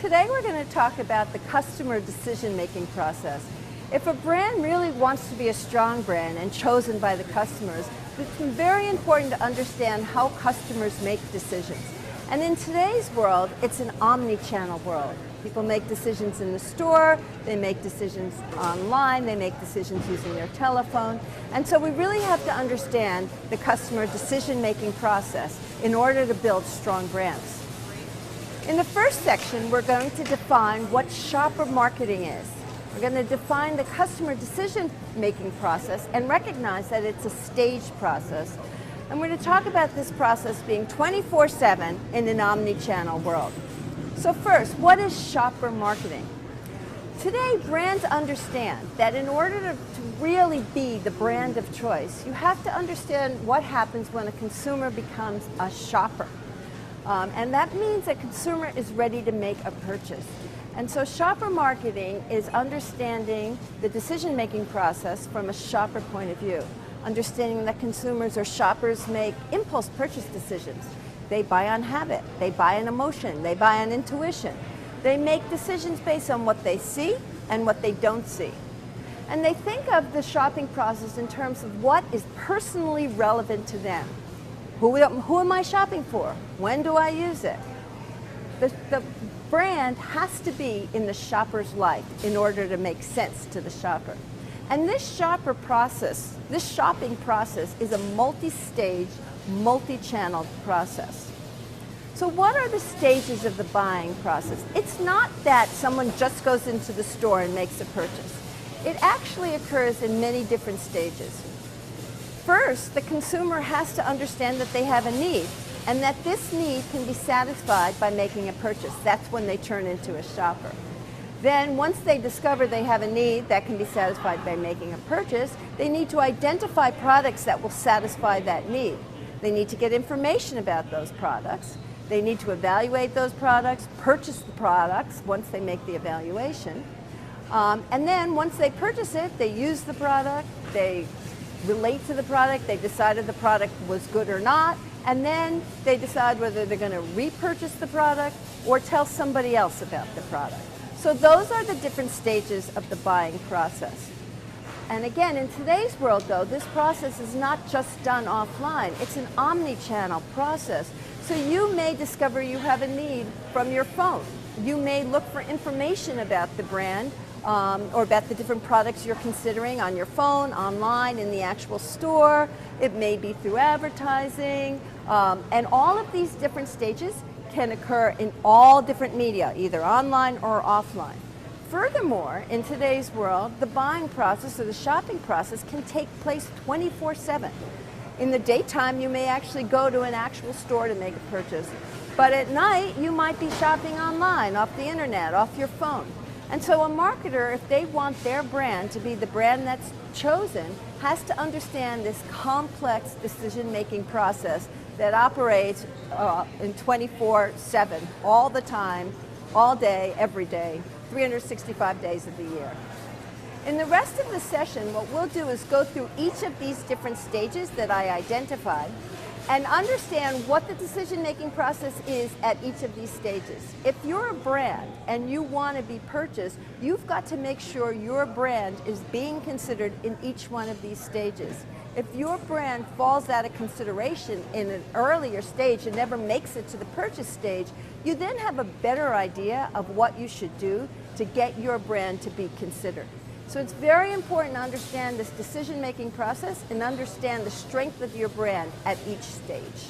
Today we're going to talk about the customer decision-making process. If a brand really wants to be a strong brand and chosen by the customers, it's very important to understand how customers make decisions. And in today's world, it's an omni-channel world. People make decisions in the store, they make decisions online, they make decisions using their telephone. And so we really have to understand the customer decision-making process in order to build strong brands. In the first section, we're going to define what shopper marketing is. We're going to define the customer decision-making process and recognize that it's a staged process. And we're going to talk about this process being 24/7 in an omni-channel world. So first, what is shopper marketing? Today, brands understand that in order to really be the brand of choice, you have to understand what happens when a consumer becomes a shopper. And that means a consumer is ready to make a purchase. And so shopper marketing is understanding the decision-making process from a shopper point of view. Understanding that consumers or shoppers make impulse purchase decisions. They buy on habit, they buy on emotion, they buy on intuition. They make decisions based on what they see and what they don't see. And they think of the shopping process in terms of what is personally relevant to them. Who am I shopping for? When do I use it? The brand has to be in the shopper's life in order to make sense to the shopper. And this shopping process is a multi-stage, multi-channel process. So what are the stages of the buying process? It's not that someone just goes into the store and makes a purchase. It actually occurs in many different stages. First, the consumer has to understand that they have a need and that this need can be satisfied by making a purchase. That's when they turn into a shopper. Then, once they discover they have a need that can be satisfied by making a purchase, they need to identify products that will satisfy that need. They need to get information about those products. They need to evaluate those products, purchase the products once they make the evaluation. And then, once they purchase it, they use the product, they relate to the product, they decided the product was good or not, and then they decide whether they're going to repurchase the product or tell somebody else about the product. So those are the different stages of the buying process. And again, in today's world though, this process is not just done offline, it's an omni-channel process. So you may discover you have a need from your phone. You may look for information about the brand or about the different products you're considering on your phone, online, in the actual store. It may be through advertising. And all of these different stages can occur in all different media, either online or offline. Furthermore, in today's world, the buying process or the shopping process can take place 24/7. In the daytime, you may actually go to an actual store to make a purchase. But at night, you might be shopping online, off the internet, off your phone. And so a marketer, if they want their brand to be the brand that's chosen, has to understand this complex decision-making process that operates in 24/7, all the time, all day, every day, 365 days of the year. In the rest of the session, what we'll do is go through each of these different stages that I identified and understand what the decision-making process is at each of these stages. If you're a brand and you want to be purchased, you've got to make sure your brand is being considered in each one of these stages. If your brand falls out of consideration in an earlier stage and never makes it to the purchase stage, you then have a better idea of what you should do to get your brand to be considered. So it's very important to understand this decision-making process and understand the strength of your brand at each stage.